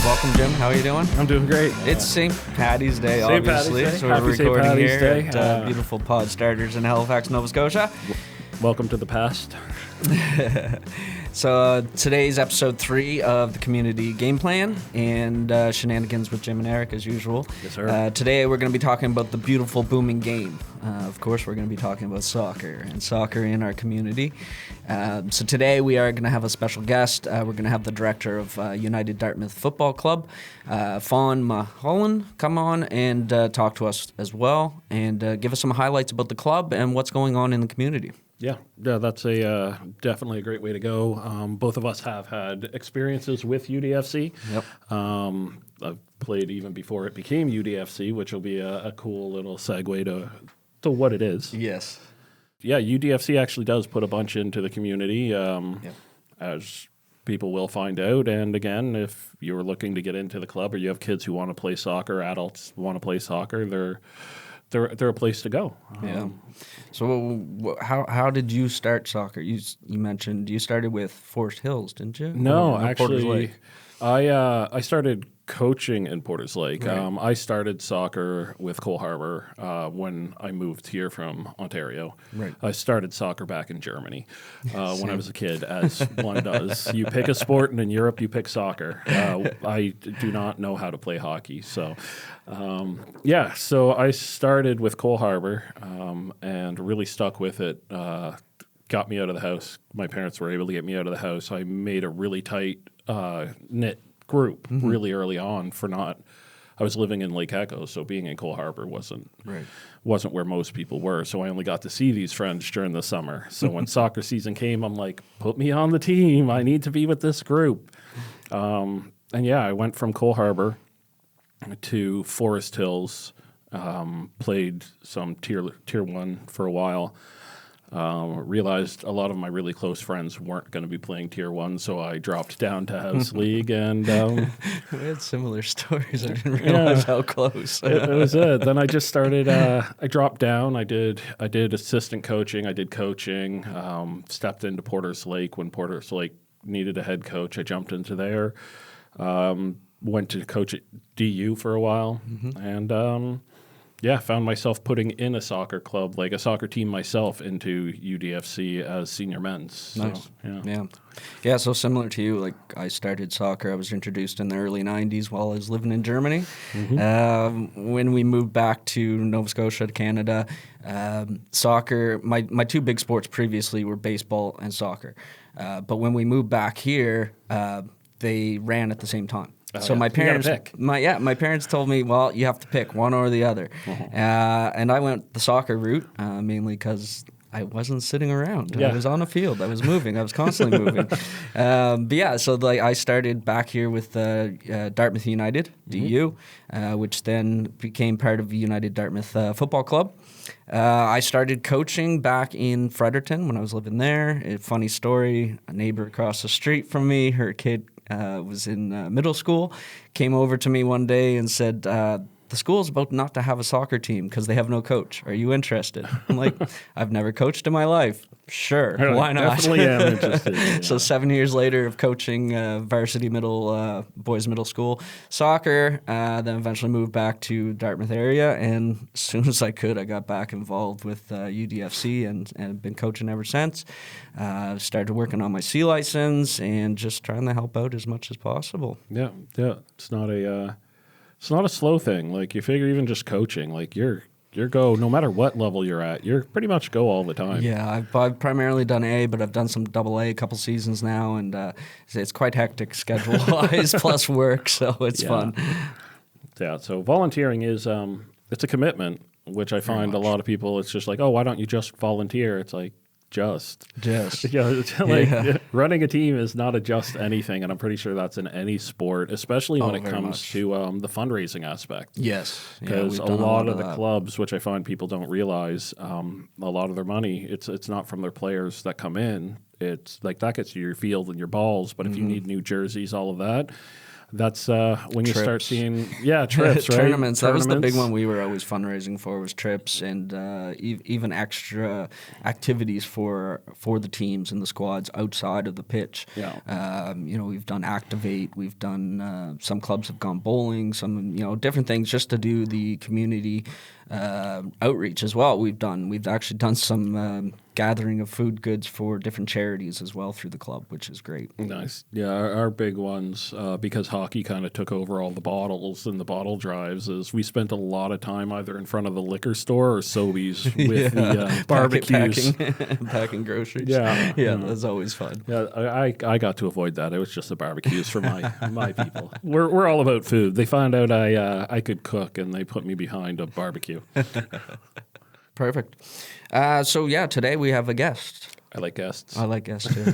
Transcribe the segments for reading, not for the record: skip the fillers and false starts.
Welcome, Jim. How are you doing? I'm doing great. It's St. Patty's Day, obviously. Patty's Day. So we're Happy St. recording Patty's here Day. at beautiful Pod Starters in Halifax, Nova Scotia. Welcome to the past. So today's episode 3 of the community game plan and shenanigans with Jim and Eric as usual. Yes, sir. Today we're going to be talking about the beautiful booming game. Of course, we're going to be talking about soccer and soccer in our community. So today we are going to have a special guest. We're going to have the director of United Dartmouth Football Club, Fawn Mulholland, come on and talk to us as well and give us some highlights about the club and what's going on in the community. Yeah, that's a definitely a great way to go. Both of us have had experiences with UDFC. Yep. I've played even before it became UDFC, which will be a cool little segue to what it is. Yes. Yeah, UDFC actually does put a bunch into the community, as people will find out. And again, if you're looking to get into the club or you have kids who want to play soccer, adults want to play soccer, they're a place to go. Yeah. So how did you start soccer? You mentioned you started with Forest Hills, didn't you? No, Porters actually, Lake? I started coaching in Porters Lake. Right. I started soccer with Cole Harbour when I moved here from Ontario. Right. I started soccer back in Germany when I was a kid, as one does. You pick a sport, and in Europe, you pick soccer. I do not know how to play hockey, so so I started with Cole Harbour and really stuck with it. Got me out of the house. My parents were able to get me out of the house. I made a really tight knit group really early on. I was living in Lake Echo, so being in Cole Harbour wasn't where most people were. So I only got to see these friends during the summer. So when soccer season came, I'm like, put me on the team. I need to be with this group. I went from Cole Harbour to Forest Hills. Played some tier 1 for a while. Realized a lot of my really close friends weren't going to be playing Tier 1, so I dropped down to House League. And we had similar stories. I didn't realize how close. it was it. Then I just started. I dropped down. I did assistant coaching. I did coaching. Stepped into Porters Lake when Porters Lake needed a head coach. I jumped into there. Went to coach at DU for a while, and found myself putting in a soccer club, like a soccer team myself, into UDFC as senior men's. Nice. So, Yeah, so similar to you, like I started soccer. I was introduced in the early 90s while I was living in Germany. When we moved back to Nova Scotia, to Canada, soccer, my two big sports previously were baseball and soccer. But when we moved back here, they ran at the same time. So my parents, my parents told me, well, you have to pick one or the other, and I went the soccer route mainly because I wasn't sitting around. I was on the field. I was moving. I was constantly moving. So I started back here with Dartmouth United DU, which then became part of the United Dartmouth Football Club. I started coaching back in Fredericton when I was living there. A funny story: a neighbor across the street from me, her kid was in middle school, came over to me one day and said, the school's about not to have a soccer team because they have no coach. Are you interested? I'm like, I've never coached in my life. Sure, why not? Definitely am interested. Yeah. So 7 years later of coaching varsity boys middle school soccer, then eventually moved back to Dartmouth area, and as soon as I could, I got back involved with UDFC and been coaching ever since. Started working on my C license and just trying to help out as much as possible. Yeah. It's not a slow thing. Like you figure, even just coaching, like you're go no matter what level you're at. You're pretty much go all the time. Yeah, I've primarily done A, but I've done some AA a couple seasons now, and it's quite hectic schedule-wise plus work, so it's fun. Yeah, so volunteering is it's a commitment, which I find a lot of people, it's just like, oh, why don't you just volunteer? It's like, just. Running a team is not a just anything, and I'm pretty sure that's in any sport, especially when it comes to the fundraising aspect. Yes, because a lot of the clubs, which I find people don't realize, a lot of their money, it's not from their players that come in. It's like that gets you your field and your balls, but if you need new jerseys, all of that, that's when you start Trips. seeing trips, right? Tournaments. That was the big one we were always fundraising for, was trips, and even extra activities for the teams and the squads outside of the pitch. Yeah. We've done Activate, we've done some clubs have gone bowling, some different things just to do the community outreach as well. We've actually done some gathering of food goods for different charities as well through the club, which is great. Nice. Yeah, our big ones, because hockey kind of took over all the bottles and the bottle drives, is we spent a lot of time either in front of the liquor store or Sobeys with the barbecues. Packing groceries. Yeah. That's always fun. Yeah, I got to avoid that. It was just the barbecues for my people. We're all about food. They found out I could cook, and they put me behind a barbecue. Perfect. Today we have a guest. I like guests. I like guests too.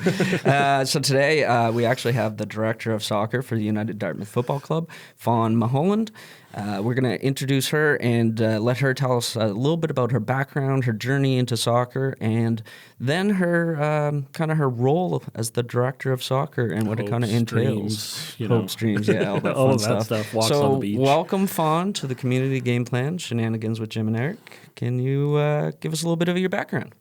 So today we actually have the director of soccer for the United Dartmouth Football Club, Fawn Mulholland. We're going to introduce her and let her tell us a little bit about her background, her journey into soccer, and then her kind of her role as the director of soccer and what it kind of entails. Hopes, dreams, all that all fun of that stuff. Walks so on the beach. Welcome, Fawn, to the Community Game Plan Shenanigans with Jim and Eric. Can you give us a little bit of your background?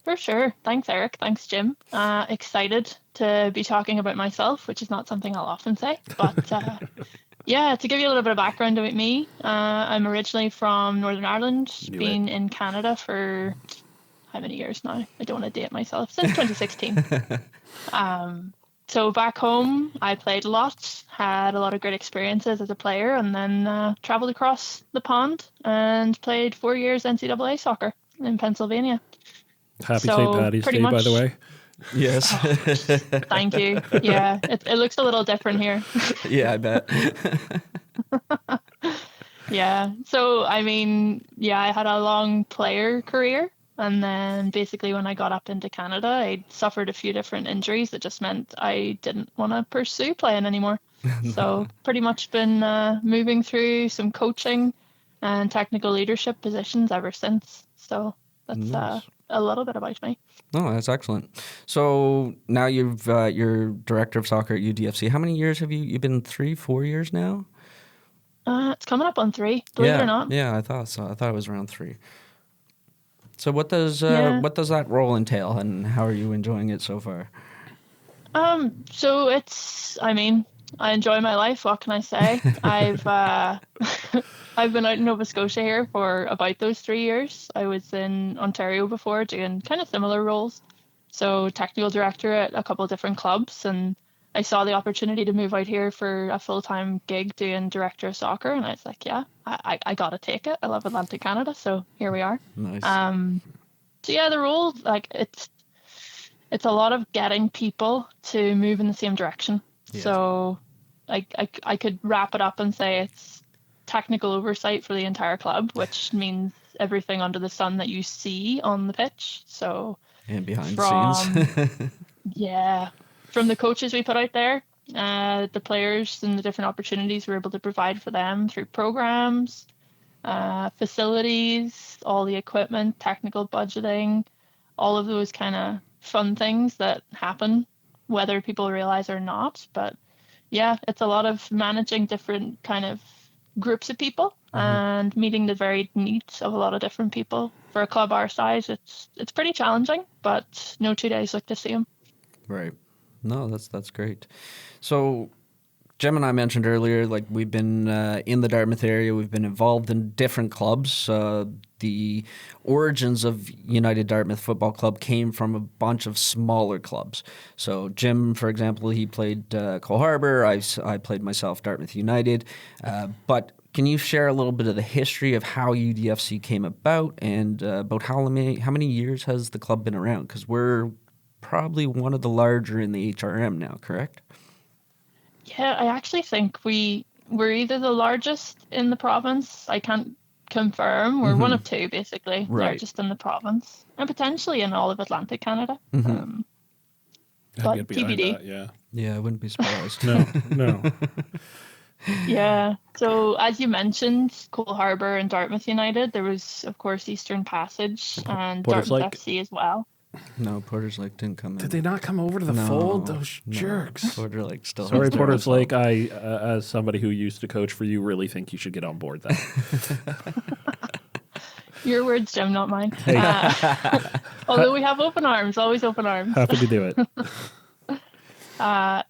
For sure. Thanks, Eric. Thanks, Jim. Excited to be talking about myself, which is not something I'll often say. But to give you a little bit of background about me, I'm originally from Northern Ireland, been in Canada for how many years now? I don't want to date myself. Since 2016. So back home, I played a lot, had a lot of great experiences as a player, and then traveled across the pond and played 4 years NCAA soccer in Pennsylvania. Happy St. Paddy's Day, by the way. Yes. Thank you. Yeah, it looks a little different here. Yeah, I bet. Yeah. So, I had a long player career. And then basically when I got up into Canada, I suffered a few different injuries that just meant I didn't want to pursue playing anymore. So pretty much been moving through some coaching and technical leadership positions ever since. So that's nice. A little bit about me. Oh, that's excellent. So now you're director of soccer at UDFC. How many years have you've been 3-4 years now? It's coming up on 3, believe it or not. Yeah, I thought so. I thought it was around 3. So what does that role entail, and how are you enjoying it so far? So I enjoy my life. What can I say? I've been out in Nova Scotia here for about those 3 years. I was in Ontario before doing kind of similar roles. So technical director at a couple of different clubs, and I saw the opportunity to move out here for a full-time gig doing director of soccer, and I was like, yeah, I gotta take it. I love Atlantic Canada, so here we are. Nice. The role, it's a lot of getting people to move in the same direction. Yeah. So I could wrap it up and say it's technical oversight for the entire club, which means everything under the sun that you see on the pitch. So and behind the scenes. Yeah. From the coaches we put out there, the players and the different opportunities we're able to provide for them through programs, facilities, all the equipment, technical budgeting, all of those kind of fun things that happen, whether people realize or not. But yeah, it's a lot of managing different kind of groups of people and meeting the varied needs of a lot of different people. For a club our size, it's pretty challenging, but no 2 days look the same. Right. No, that's great. So, Jim and I mentioned earlier, we've been in the Dartmouth area. We've been involved in different clubs. The origins of United Dartmouth Football Club came from a bunch of smaller clubs. So, Jim, for example, he played Cole Harbour. I played myself Dartmouth United. But can you share a little bit of the history of how UDFC came about and about how many years has the club been around? Because we're probably one of the larger in the HRM now, correct? Yeah, I actually think we're either the largest in the province. I can't confirm. We're one of two, basically. Right. Largest in the province. And potentially in all of Atlantic Canada. I'd But get behind TBD. that, yeah. Yeah, I wouldn't be surprised. No. Yeah. So as you mentioned, Cole Harbour and Dartmouth United, there was, of course, Eastern Passage and What it's Dartmouth like- FC as well. No, Porter's Lake didn't come in. Did they not come over to the fold? Those jerks. Porter Lake still. Sorry, has their Porter's own Lake. I, as somebody who used to coach for you, really think you should get on board that. Your words, Jim, not mine. Although we have open arms, always open arms. Happy to do it.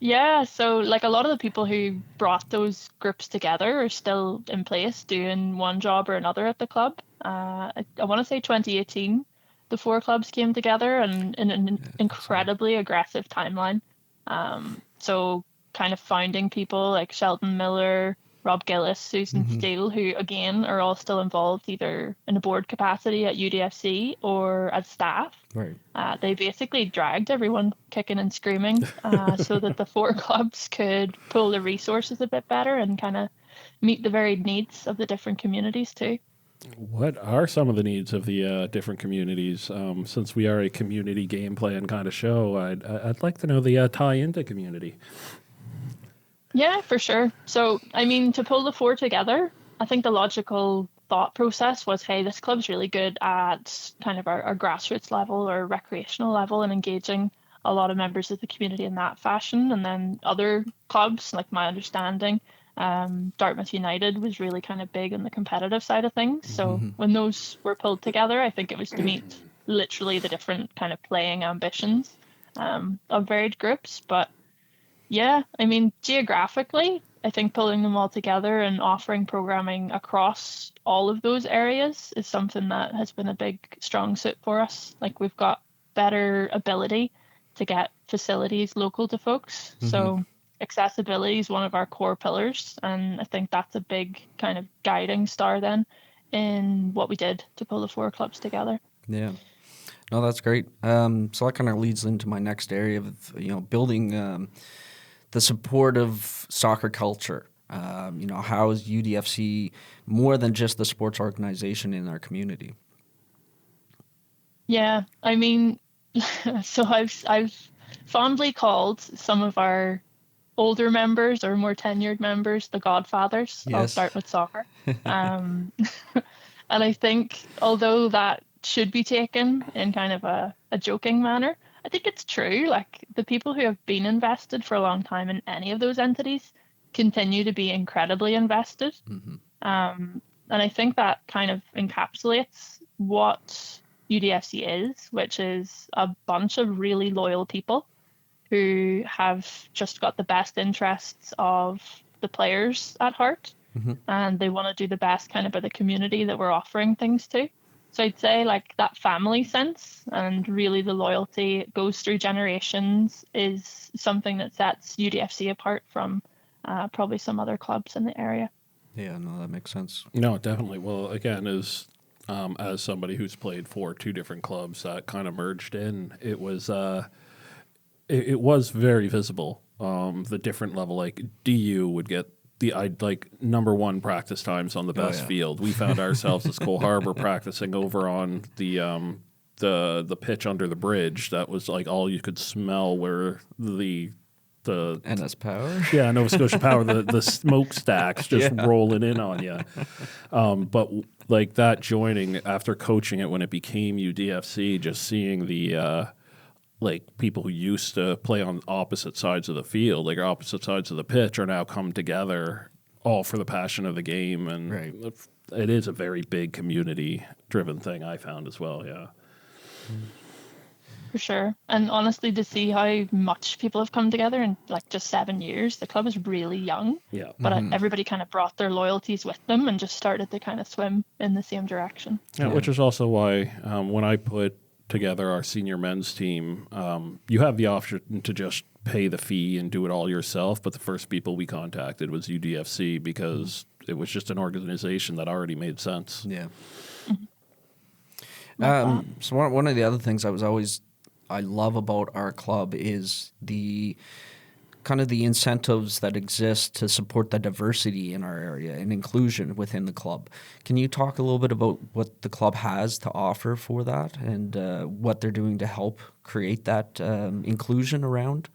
Yeah, so like a lot of the people who brought those groups together are still in place doing one job or another at the club. I want to say 2018, the 4 clubs came together and in an incredibly aggressive timeline. So kind of founding people like Sheldon Miller, Rob Gillis, Susan Steele, who again are all still involved either in a board capacity at UDFC or as staff. Right. They basically dragged everyone kicking and screaming so that the 4 clubs could pool the resources a bit better and kind of meet the varied needs of the different communities too. What are some of the needs of the different communities? Since we are a community game plan kind of show, I'd like to know the tie into community. Yeah, for sure. So, I mean, to pull the 4 together, I think the logical thought process was, hey, this club's really good at kind of our grassroots level or recreational level and engaging a lot of members of the community in that fashion. And then other clubs, like my understanding, Dartmouth United was really kind of big on the competitive side of things. So when those were pulled together, I think it was to meet literally the different kind of playing ambitions of varied groups. But yeah, I mean, geographically, I think pulling them all together and offering programming across all of those areas is something that has been a big, strong suit for us. Like we've got better ability to get facilities local to folks. So accessibility is one of our core pillars. And I think that's a big kind of guiding star then in what we did to pull the 4 clubs together. Yeah. No, that's great. So that kind of leads into my next area of, building the supportive soccer culture. How is UDFC more than just the sports organization in our community? Yeah, I mean, so I've fondly called some of our older members or more tenured members the godfathers of Dartmouth soccer. And I think although that should be taken in kind of a joking manner, I think it's true. Like the people who have been invested for a long time in any of those entities continue to be incredibly invested. And I think that kind of encapsulates what UDFC is, which is a bunch of really loyal people who have just got the best interests of the players at heart. And they want to do the best kind of by the community that we're offering things to. So I'd say like that family sense and really the loyalty goes through generations is something that sets UDFC apart from probably some other clubs in the area. Yeah, no, that makes sense. No, definitely. Well, again, as somebody who's played for 2 different clubs that kind of merged in, it was it was very visible. The different level, like DU would get the number 1 practice times on the best field. We found ourselves as Cole Harbour practicing over on the pitch under the bridge. That was like all you could smell were the NS Power. Yeah, Nova Scotia Power. The smokestacks just rolling in on you. But like that joining after coaching it when it became UDFC, just seeing the like people who used to play on opposite sides of the field, like opposite sides of the pitch, are now come together all for the passion of the game. And it is a very big community-driven thing, I found as well, yeah. For sure. And honestly, to see how much people have come together in like just 7 years, the club is really young. Yeah. But everybody kind of brought their loyalties with them and just started to kind of swim in the same direction. Yeah, which is also why when I put together our senior men's team, you have the option to just pay the fee and do it all yourself, but the first people we contacted was UDFC because it was just an organization that already made sense. Yeah. So one of the other things I love about our club is the kind of the incentives that exist to support the diversity in our area and inclusion within the club. Can you talk a little bit about what the club has to offer for that and what they're doing to help create that inclusion around?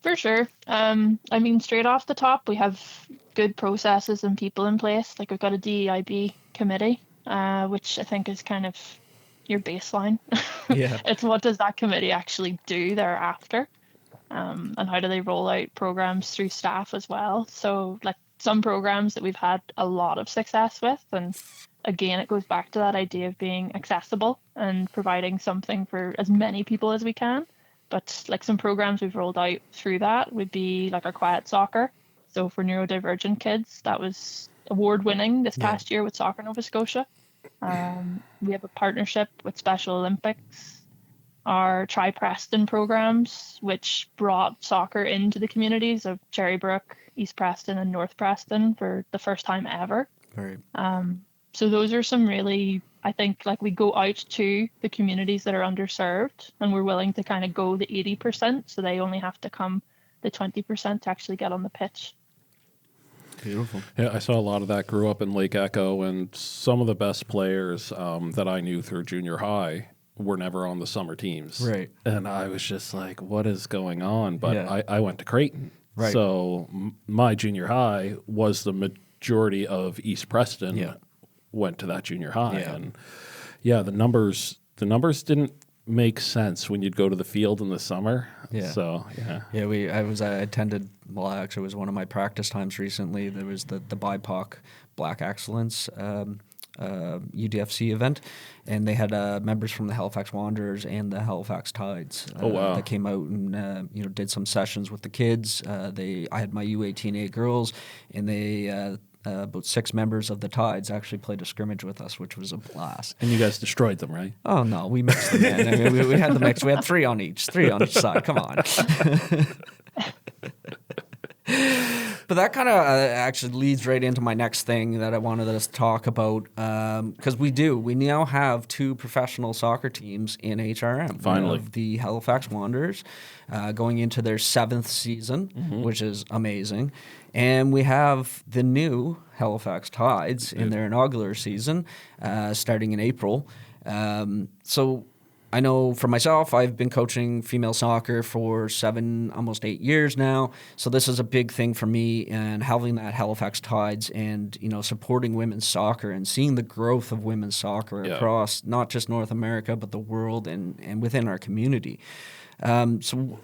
For sure. I mean, straight off the top, we have good processes and people in place. Like we've got a DEIB committee, which I think is kind of your baseline. Yeah. It's what does that committee actually do thereafter, and how do they roll out programs through staff as well. So like some programs that we've had a lot of success with, and again, it goes back to that idea of being accessible and providing something for as many people as we can. But like some programs we've rolled out through that would be like our quiet soccer. So for neurodivergent kids, that was award winning this Yeah. past year with Soccer Nova Scotia. We have a partnership with Special Olympics, our Tri Preston programs, which brought soccer into the communities of Cherrybrook, East Preston, and North Preston for the first time ever. Right. So those are some really, I think, like we go out to the communities that are underserved, and we're willing to kind of go the 80%, so they only have to come the 20% to actually get on the pitch. Beautiful. Yeah, I saw a lot of that. Grew up in Lake Echo, and some of the best players that I knew through junior high were never on the summer teams. Right. And I was just like, what is going on? But Yeah. I went to Creighton. Right. So my junior high was the majority of East Preston Yeah. went to that junior high. Yeah. And yeah, the numbers didn't make sense when you'd go to the field in the summer. Yeah. So yeah. Yeah, I attended, well, actually it was one of my practice times recently. There was the BIPOC Black Excellence UDFC event, and they had members from the Halifax Wanderers and the Halifax Tides Oh, wow. that came out and did some sessions with the kids. I had my U18A girls, and they about 6 members of the Tides actually played a scrimmage with us, which was a blast. And you guys destroyed them, right? Oh no, we mixed them in. I mean, we had the mix. We had three on each side. Come on. But that kind of actually leads right into my next thing that I wanted us to talk about, because we now have 2 professional soccer teams in HRM. Finally. Of the Halifax Wanderers going into their 7th season, which is amazing. And we have the new Halifax Tides in their inaugural season starting in April. So I know for myself, I've been coaching female soccer for 7, almost 8 years now. So this is a big thing for me, and having that Halifax Tides and, supporting women's soccer and seeing the growth of women's soccer across not just North America, but the world and within our community. So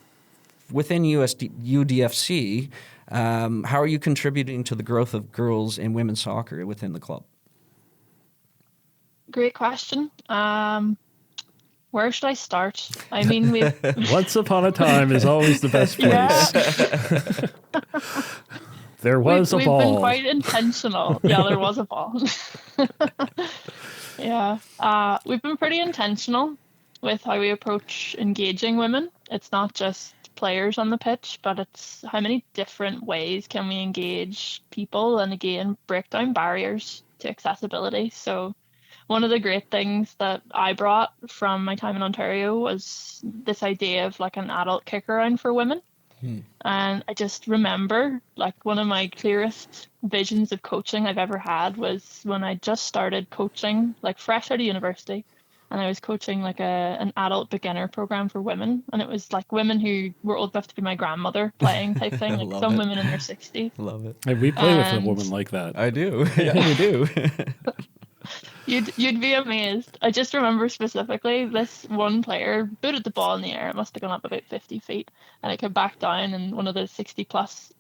within UDFC, how are you contributing to the growth of girls and women's soccer within the club? Great question. Where should I start? I mean, Once upon a time is always the best place. There was a ball. We've been quite intentional. Yeah, there was a ball. Yeah. We've been pretty intentional with how we approach engaging women. It's not just players on the pitch, but it's how many different ways can we engage people and, again, break down barriers to accessibility. So one of the great things that I brought from my time in Ontario was this idea of like an adult kick around for women. And I just remember like one of my clearest visions of coaching I've ever had was when I just started coaching, like fresh out of university. And I was coaching like an adult beginner program for women. And it was like women who were old enough to be my grandmother playing type thing, like some women in their 60s. Love it. Hey, we play with a woman like that. I do. Yeah, we do. You'd be amazed. I just remember specifically this one player booted the ball in the air. It must have gone up about 50 feet, and it came back down, and one of the 60 plus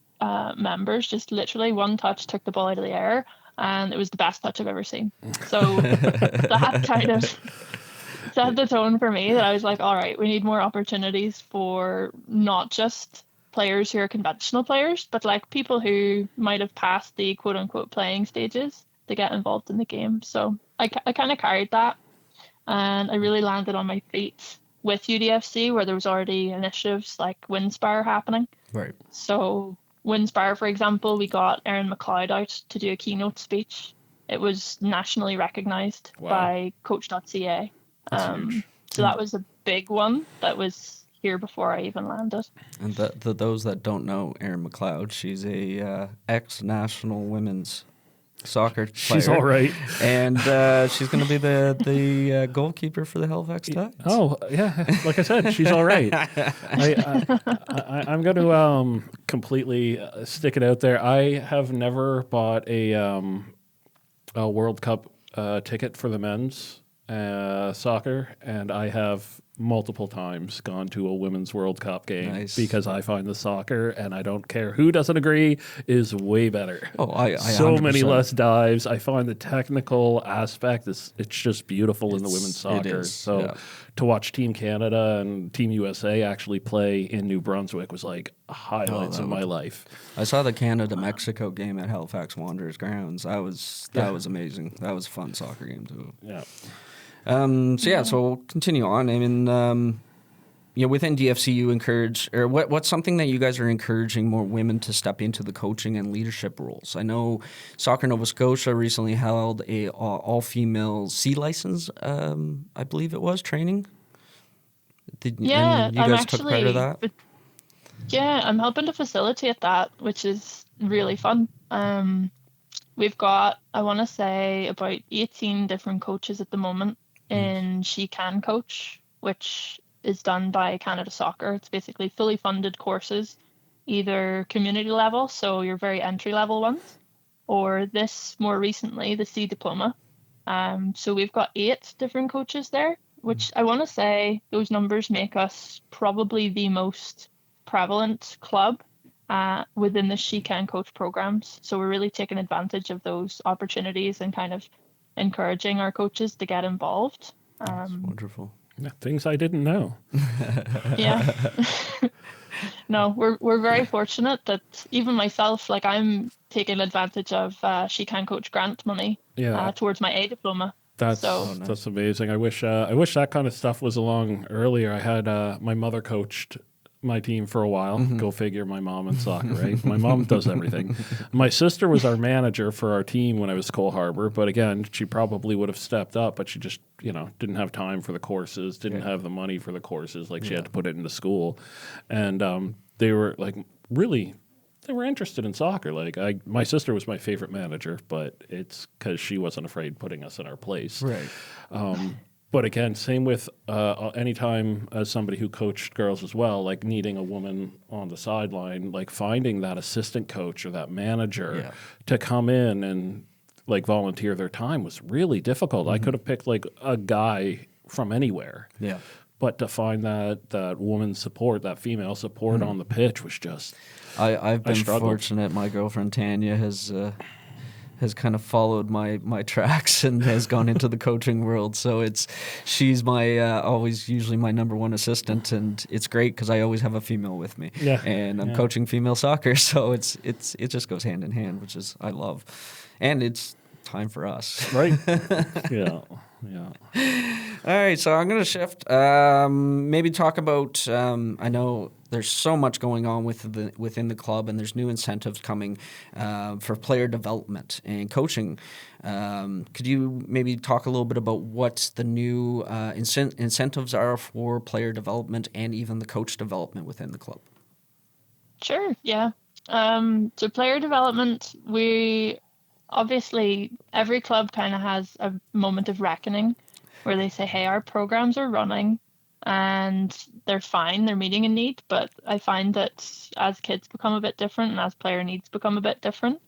members just literally one touch took the ball out of the air, and it was the best touch I've ever seen. So that kind of set the tone for me that I was like, all right, we need more opportunities for not just players who are conventional players, but like people who might have passed the quote unquote playing stages to get involved in the game. So I kind of carried that, and I really landed on my feet with UDFC, where there was already initiatives like Winspire happening. Right. So Winspire, for example, we got Erin McLeod out to do a keynote speech. It was nationally recognized by Coach.ca. So that was a big one that was here before I even landed. And those that don't know Erin McLeod, she's a ex-national women's soccer player. She's all right. And she's going to be the goalkeeper for the Halifax Tides. Oh, yeah. Like I said, she's all right. I'm going to completely stick it out there. I have never bought a World Cup ticket for the men's soccer, and I have multiple times gone to a Women's World Cup game Nice. because I find the soccer, and I don't care who doesn't agree, is way better. Oh, I so 100%. many less dives. I find the technical aspect it's just beautiful in the women's soccer. So yeah. to watch Team Canada and Team USA actually play in New Brunswick was like highlights of my life. I saw the Canada-Mexico game at Halifax Wanderers grounds. That was amazing. That was a fun soccer game too. Yeah. So we'll continue on. I mean, within DFC, you encourage, or what's something that you guys are encouraging more women to step into the coaching and leadership roles? I know Soccer Nova Scotia recently held a all-female C license, I believe it was, training. And you guys took part of that? Yeah, I'm helping to facilitate that, which is really fun. We've got, I want to say, about 18 different coaches at the moment in She Can Coach, which is done by Canada Soccer. It's basically fully funded courses, either community level, so your very entry level ones, or this more recently, the C Diploma. So we've got 8 different coaches there, which I want to say those numbers make us probably the most prevalent club within the She Can Coach programs. So we're really taking advantage of those opportunities and kind of encouraging our coaches to get involved. That's wonderful. Yeah, things I didn't know. Yeah. No, we're very fortunate that even myself, like I'm taking advantage of She Can Coach grant money towards my A diploma. That's amazing. I wish that kind of stuff was along earlier. I had my mother coached my team for a while. Go figure, my mom in soccer, right? My mom does everything. My sister was our manager for our team when I was Cole Harbour, but again, she probably would have stepped up, but she just, didn't have time for the courses, didn't have the money for the courses, like she had to put it into school. And they were like really, they were interested in soccer. Like my sister was my favorite manager, but it's because she wasn't afraid putting us in our place. Right. But again, same with anytime as somebody who coached girls as well, like needing a woman on the sideline, like finding that assistant coach or that manager to come in and like volunteer their time was really difficult. I could have picked like a guy from anywhere. Yeah. But to find that woman's support, that female support on the pitch was just I've been fortunate. My girlfriend Tanya has kind of followed my tracks and has gone into the coaching world. So she's my usually my number one assistant, and it's great because I always have a female with me. Yeah. And I'm coaching female soccer, so it just goes hand in hand, which is I love, and it's time for us. Right. Yeah. All right, so I'm going to shift. Maybe talk about. I know there's so much going on within the club, and there's new incentives coming for player development and coaching. Could you maybe talk a little bit about what the new incentives are for player development and even the coach development within the club? Sure. Yeah. So player development, obviously, every club kind of has a moment of reckoning where they say, hey, our programs are running and they're fine, they're meeting a need. But I find that as kids become a bit different and as player needs become a bit different,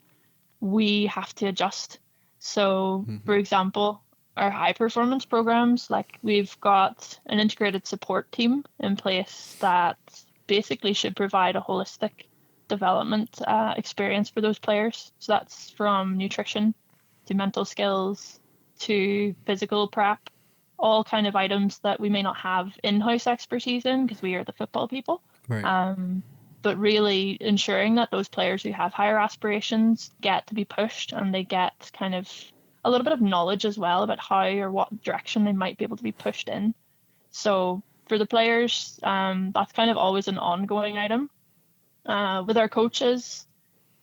we have to adjust. So, for example, our high performance programs, like we've got an integrated support team in place that basically should provide a holistic development experience for those players. So that's from nutrition to mental skills to physical prep, all kind of items that we may not have in-house expertise in because we are the football people. Right. But really ensuring that those players who have higher aspirations get to be pushed and they get kind of a little bit of knowledge as well about how or what direction they might be able to be pushed in. So for the players, that's kind of always an ongoing item. With our coaches,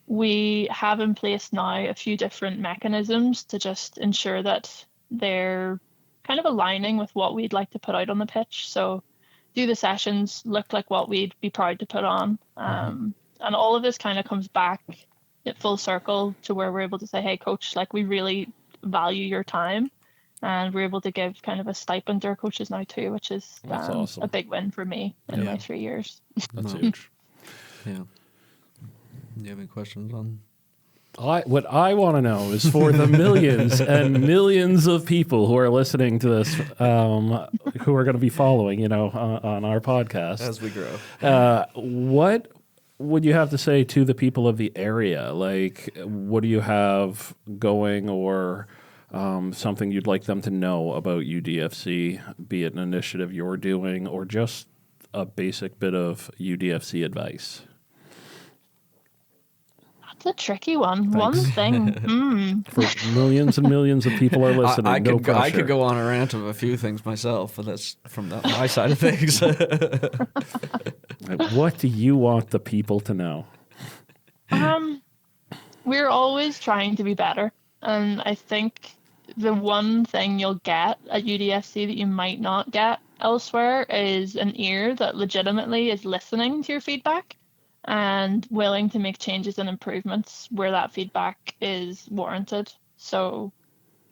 we have in place now a few different mechanisms to just ensure that they're kind of aligning with what we'd like to put out on the pitch. So do the sessions look like what we'd be proud to put on? And all of this kind of comes back at full circle to where we're able to say, hey, coach, like we really value your time. And we're able to give kind of a stipend to our coaches now too, which is awesome. A big win for me in my 3 years. That's huge. Yeah. Do you have any questions on? What I want to know is for the millions and millions of people who are listening to this, who are going to be following, on our podcast as we grow. What would you have to say to the people of the area? Like, what do you have going, or something you'd like them to know about UDFC, be it an initiative you're doing or just a basic bit of UDFC advice? That's a tricky one. Thanks. One thing. For millions and millions of people are listening. I No pressure. I could go on a rant of a few things myself, but that's from my side of things. What do you want the people to know? We're always trying to be better. And I think the one thing you'll get at UDFC that you might not get elsewhere is an ear that legitimately is listening to your feedback and willing to make changes and improvements where that feedback is warranted. So,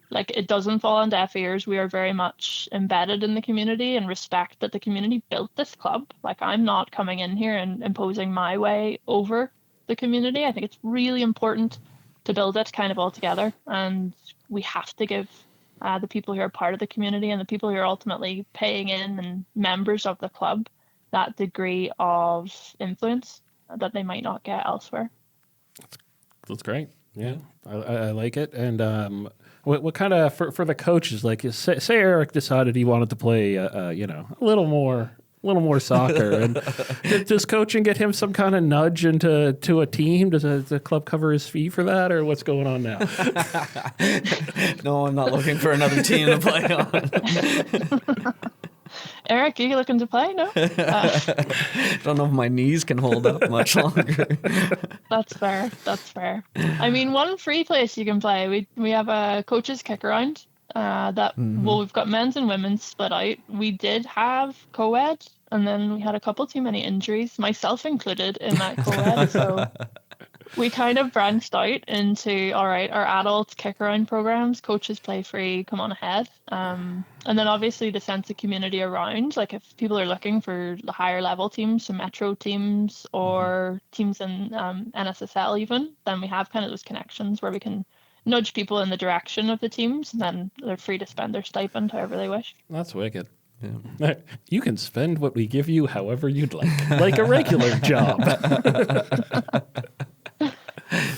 like, it doesn't fall on deaf ears. We are very much embedded in the community and respect that the community built this club. Like, I'm not coming in here and imposing my way over the community. I think it's really important to build it kind of all together, and we have to give the people who are part of the community and the people who are ultimately paying in and members of the club that degree of influence that they might not get elsewhere. That's great. Yeah, I like it. And what kind of for the coaches, like say Eric decided he wanted to play, a little more soccer, and does coaching get him some kind of nudge into a team? Does the club cover his fee for that, or what's going on now? No, I'm not looking for another team to play on. Eric, are you looking to play? No? Don't know if my knees can hold up much longer. That's fair. I mean, one free place you can play, we have a coaches kick around well, we've got men's and women's split out. We did have co-ed, and then we had a couple too many injuries, myself included in that co-ed. So we kind of branched out into, all right, our adult kick around programs, coaches play free, come on ahead. And then obviously the sense of community around, like if people are looking for the higher level teams, so metro teams or teams in NSSL even, then we have kind of those connections where we can nudge people in the direction of the teams, and then they're free to spend their stipend however they wish. That's wicked. Yeah. You can spend what we give you however you'd like a regular job.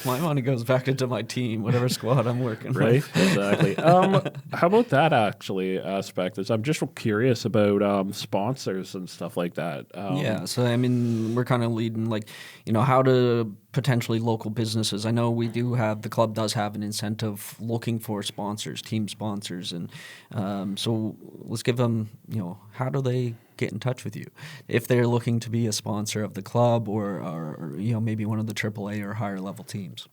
My money goes back into my team, whatever squad I'm working right? with. Exactly. How about that aspect? I'm just curious about sponsors and stuff like that. Yeah, so I mean, we're kind of leading, how to potentially local businesses. I know the club does have an incentive looking for sponsors, team sponsors, and so let's give them, how do they get in touch with you if they're looking to be a sponsor of the club or maybe one of the AAA or higher level teams?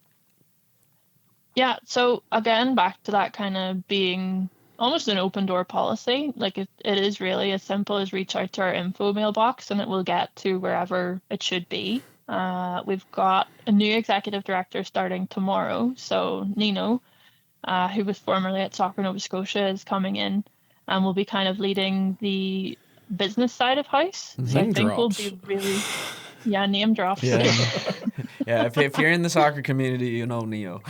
Yeah, so again, back to that kind of being almost an open door policy. Like it is really as simple as reach out to our info mailbox and it will get to wherever it should be. We've got a new executive director starting tomorrow. So Nino, who was formerly at Soccer Nova Scotia, is coming in and will be kind of leading the business side of house. So I think we'll be really, name drops. Yeah, if you're in the soccer community, you know Neo.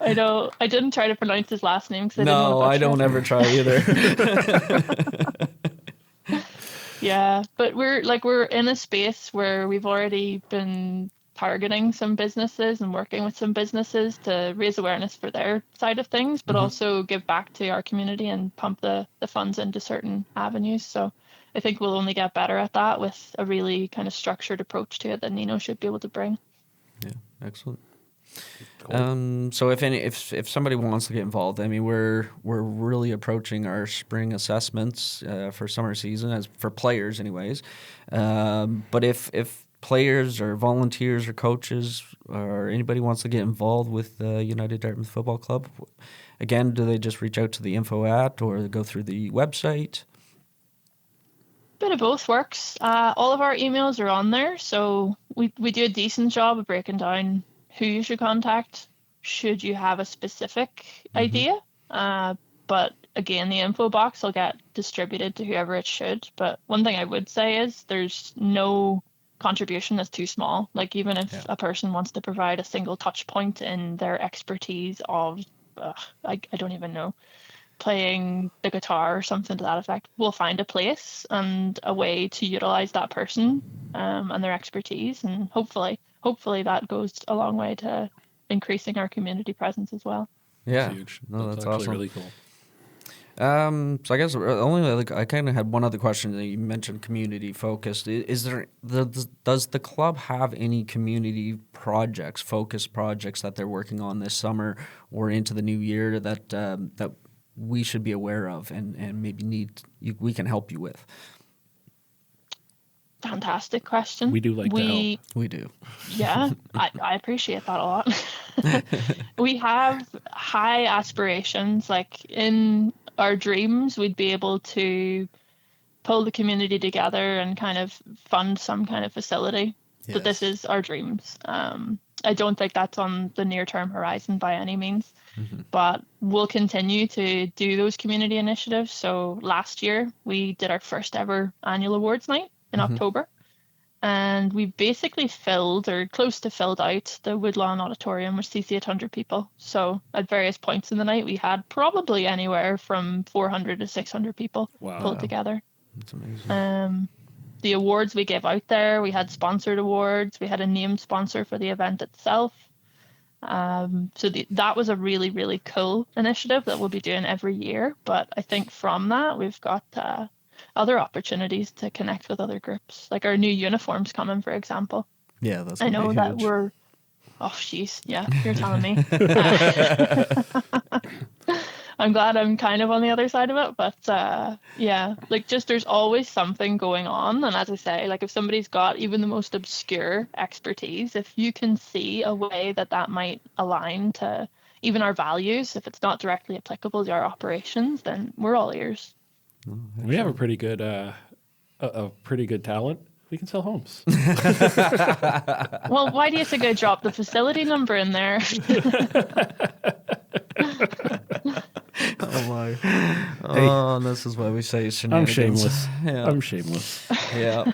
I know. I didn't try to pronounce his last name because I don't ever try either. Yeah, but we're in a space where we've already been targeting some businesses and working with some businesses to raise awareness for their side of things, but also give back to our community and pump the funds into certain avenues. So I think we'll only get better at that with a really kind of structured approach to it that Nino should be able to bring. Yeah, excellent. Cool. So if somebody wants to get involved, I mean, we're really approaching our spring assessments for summer season as for players, anyways. But if players or volunteers or coaches or anybody wants to get involved with United Dartmouth Football Club, again, do they just reach out to the info or go through the website? Bit of both works. All of our emails are on there, so we do a decent job of breaking down who you should contact should you have a specific idea. But again, the info box will get distributed to whoever it should. But one thing I would say is there's no contribution is too small. Like even if a person wants to provide a single touch point in their expertise of, I don't even know, playing the guitar or something to that effect, we'll find a place and a way to utilize that person and their expertise, and hopefully that goes a long way to increasing our community presence as well. Yeah, That's huge. no, that's actually awesome. really cool. So I guess I kind of had one other question that you mentioned community focused. Does the club have any community projects, focused projects that they're working on this summer or into the new year that we should be aware of and maybe we can help you with? Fantastic question. We do like to help. We do. Yeah, I appreciate that a lot. We have high aspirations. Like in our dreams, we'd be able to pull the community together and kind of fund some kind of facility. But this is our dreams. I don't think that's on the near-term horizon by any means. But we'll continue to do those community initiatives. So last year, we did our first ever annual awards night in October. And we basically filled or close to filled out the Woodlawn Auditorium, which seats 800 people. So at various points in the night, we had probably anywhere from 400 to 600 people pulled together. That's amazing. The awards we gave out there, we had sponsored awards. We had a named sponsor for the event itself. So that was a really, really cool initiative that we'll be doing every year. But I think from that, we've got other opportunities to connect with other groups, like our new uniforms coming, for example. Yeah, that's. I know that we're. Oh, jeez, yeah, you're telling me. I'm glad I'm kind of on the other side of it, but yeah, like just there's always something going on, and as I say, like if somebody's got even the most obscure expertise, if you can see a way that might align to even our values, if it's not directly applicable to our operations, then we're all ears. We have a pretty good talent. We can sell homes. Well, why do you think I dropped the facility number in there? Oh my! Oh, this is why we say shenanigans. I'm shameless. Yeah. I'm shameless. Yeah.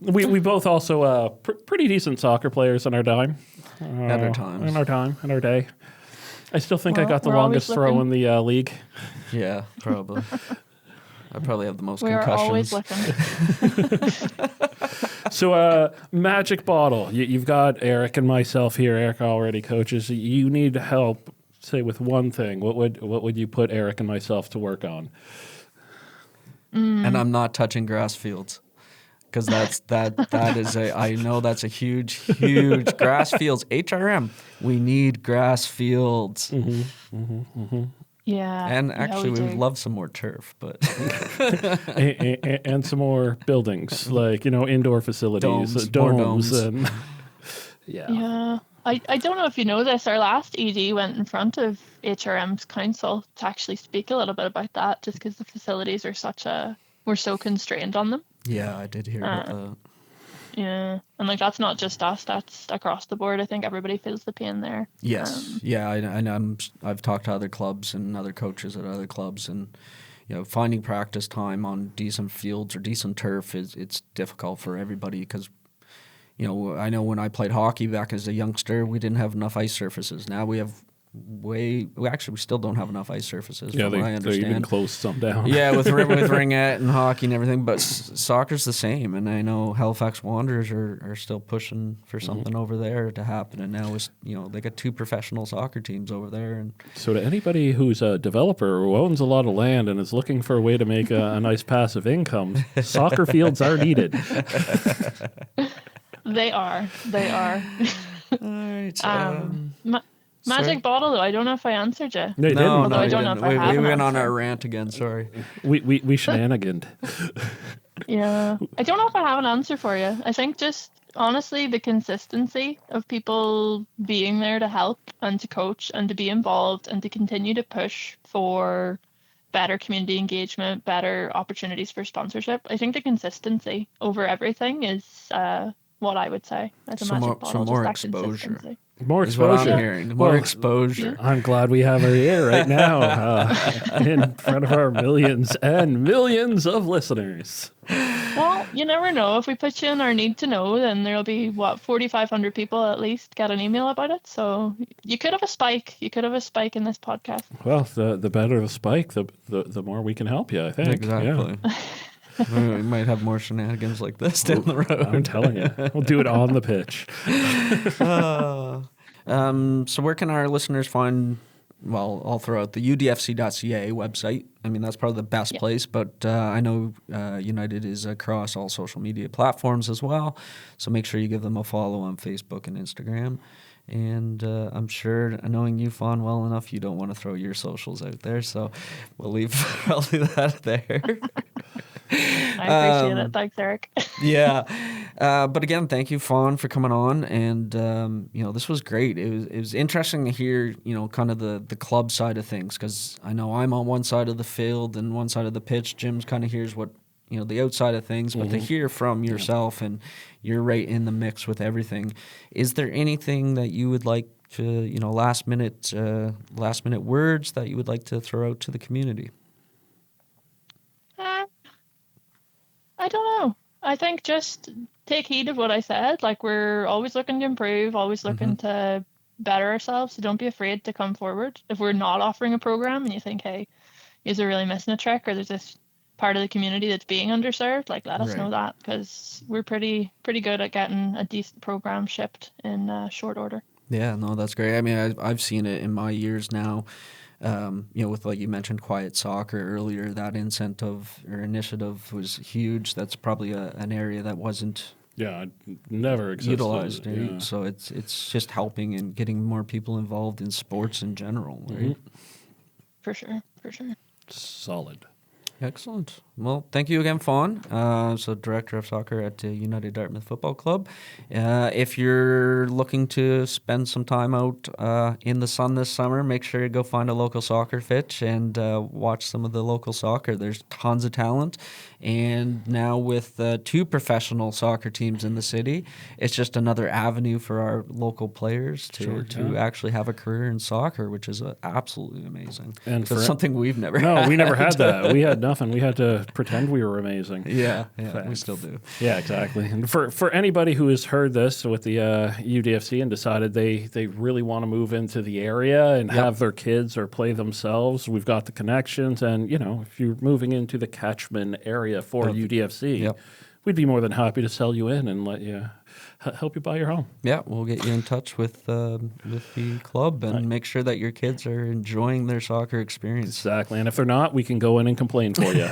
We both also pretty decent soccer players in our time. At our times. In our day. I still think I Well, got the we're longest always throw in the league. Yeah, probably. I probably have the most We're concussions. always looking. So, Magic Bottle. You've got Eric and myself here. Eric already coaches. You need help, say, with one thing. What would you put Eric and myself to work on? And I'm not touching grass fields. Because that is I know that's a huge grass fields. HRM, we need grass fields. Yeah. And actually, we would do. love some more turf, but and some more buildings, like indoor facilities, More domes. and Yeah. I don't know if you know this. Our last ED went in front of HRM's council to actually speak a little bit about that, just because the facilities are we're so constrained on them. yeah, I did hear about that. Yeah, and like that's not just us; that's across the board. I think everybody feels the pain there. Yes, I've talked to other clubs and other coaches at other clubs, and finding practice time on decent fields or decent turf it's difficult for everybody because. I know when I played hockey back as a youngster, we didn't have enough ice surfaces. Now we have we still don't have enough ice surfaces. yeah, from what I they understand. even closed some down. Yeah, with ringette and hockey and everything, but soccer's the same. And I know Halifax Wanderers are still pushing for something over there to happen. And now they got 2 professional soccer teams over there. And So to anybody who's a developer who owns a lot of land and is looking for a way to make a nice passive income, soccer fields are needed. They are. all right, Magic Bottle, though. I don't know if I answered you. They no, didn't. I you don't know didn't. if I have we an went on answer. our rant again. Sorry. We shenaniganed. Yeah. I don't know if I have an answer for you. I think just honestly the consistency of people being there to help and to coach and to be involved and to continue to push for better community engagement, better opportunities for sponsorship. I think the consistency over everything is what I would say as a Magic Bottle. more just that exposure. consistency. More Is what exposure. I'm hearing. More exposure. I'm glad we have her here right now in front of our millions and millions of listeners. Well, you never know. If we put you in our need to know, then there'll be, 4,500 people at least get an email about it. So you could have a spike. You could have a spike in this podcast. Well, the better the spike, the more we can help you, I think. Exactly. Yeah. We might have more shenanigans like this down the road. I'm telling you. We'll do it on the pitch. So where can our listeners find, well, all throughout the udfc.ca website? I mean, that's probably the best place, but I know United is across all social media platforms as well. So make sure you give them a follow on Facebook and Instagram. And I'm sure, knowing you, Fawn, well enough, you don't want to throw your socials out there. So I'll leave that there. I appreciate it. Thanks, Eric. Yeah. But again, thank you, Fawn, for coming on. And, this was great. It was interesting to hear, kind of the club side of things, because I know I'm on one side of the field and one side of the pitch. Jim's kind of hears what, the outside of things, but to hear from yourself, and you're right in the mix with everything. Is there anything that you would like to, last minute words that you would like to throw out to the community? I don't know. I think just take heed of what I said. Like, we're always looking to improve, always looking to better ourselves. So don't be afraid to come forward. If we're not offering a program and you think, hey, you're really missing a trick, or there's this part of the community that's being underserved, like, let us know that, because we're pretty good at getting a decent program shipped in short order. Yeah, no, that's great. I mean, I've seen it in my years now. With, like you mentioned, Quiet Soccer earlier, that initiative was huge. That's probably an area that wasn't never existed. Utilized. Right? Yeah. So it's just helping and getting more people involved in sports in general, right? For sure. Solid. Excellent. Well, thank you again, Fawn. So Director of Soccer at United Dartmouth Football Club. If you're looking to spend some time out in the sun this summer, make sure you go find a local soccer pitch and watch some of the local soccer. There's tons of talent. And now with 2 professional soccer teams in the city, it's just another avenue for our local players to actually have a career in soccer, which is absolutely amazing. And it's something we've never had. No, we never had that. We had nothing. We had to pretend we were amazing. Yeah, we still do. Yeah, exactly. And for anybody who has heard this with the UDFC and decided they really want to move into the area and have their kids or play themselves, we've got the connections. And, if you're moving into the catchment area for UDFC, we'd be more than happy to sell you in and let you help you buy your home. Yeah, we'll get you in touch with the club and make sure that your kids are enjoying their soccer experience. Exactly. And if they're not, we can go in and complain for you.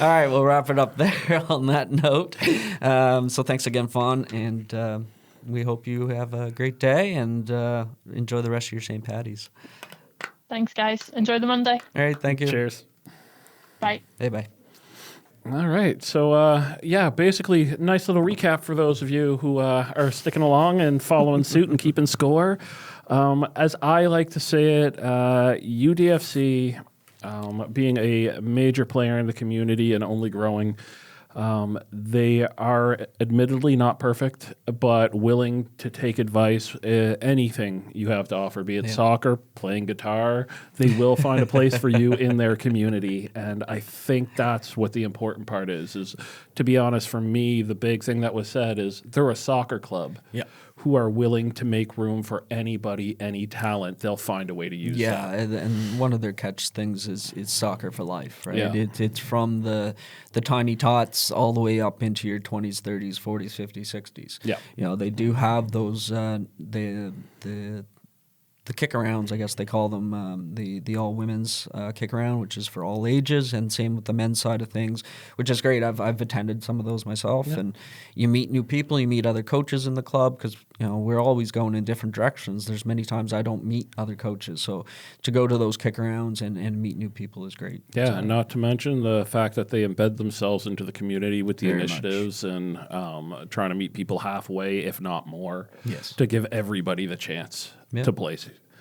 All right, we'll wrap it up there on that note. So thanks again, Fawn, and we hope you have a great day and enjoy the rest of your St. Paddy's. Thanks, guys. Enjoy the Monday. All right, thank you. Cheers. Bye. Hey, bye. All right. So, basically, nice little recap for those of you who are sticking along and following suit and keeping score. As I like to say it, UDFC, being a major player in the community and only growing, they are admittedly not perfect, but willing to take advice, anything you have to offer, be it soccer, playing guitar. They will find a place for you in their community. And I think that's what the important part is to be honest, for me, the big thing that was said is they're a soccer club who are willing to make room for anybody, any talent. They'll find a way to use that. Yeah, and one of their catch things is soccer for life, right? Yeah. It's from the tiny tots all the way up into your 20s, 30s, 40s, 50s, 60s. Yeah. They do have those, the kick-arounds, I guess they call them, the all-women's kick-around, which is for all ages, and same with the men's side of things, which is great. I've attended some of those myself, and you meet new people, you meet other coaches in the club, because we're always going in different directions. There's many times I don't meet other coaches, so to go to those kick-arounds and meet new people is great. Yeah, so, and not to mention the fact that they embed themselves into the community with the initiatives and trying to meet people halfway, if not more, to give everybody the chance to play.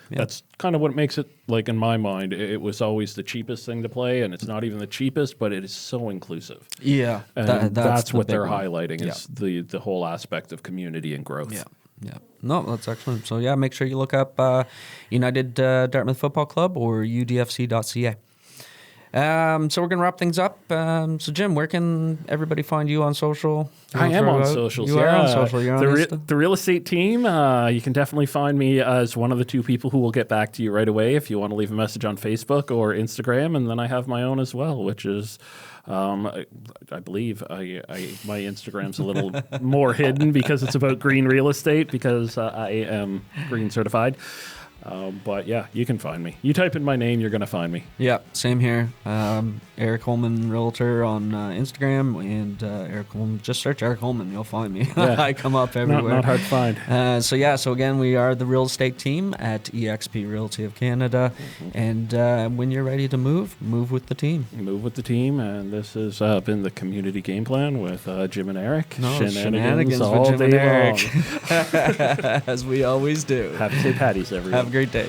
That's kind of what makes it, like, in my mind, it was always the cheapest thing to play, and it's not even the cheapest, but it is so inclusive. Yeah. And that's what they're highlighting is the whole aspect of community and growth. Yeah. No, that's excellent. So, make sure you look up United Dartmouth Football Club or udfc.ca. So we're going to wrap things up. So, Jim, where can everybody find you on social? I am on socials. You are on social. You're on Insta? The real estate team. You can definitely find me as one of the two people who will get back to you right away if you want to leave a message on Facebook or Instagram. And then I have my own as well, which is... I believe my Instagram's a little more hidden because it's about green real estate because I am green certified. But yeah, you can find me. You type in my name, you're going to find me. Yeah, same here. Eric Holman Realtor on Instagram, and Eric Holman. Just search Eric Holman, you'll find me. Yeah. I come up everywhere. Not hard to find. So again, we are the real estate team at eXp Realty of Canada, and when you're ready to move with the team. Move with the team, and this has been the community game plan with Jim and Eric. Shenanigans all with Jim day and Eric, long. as we always do. Happy St. Patty's, everyone. Have a great day.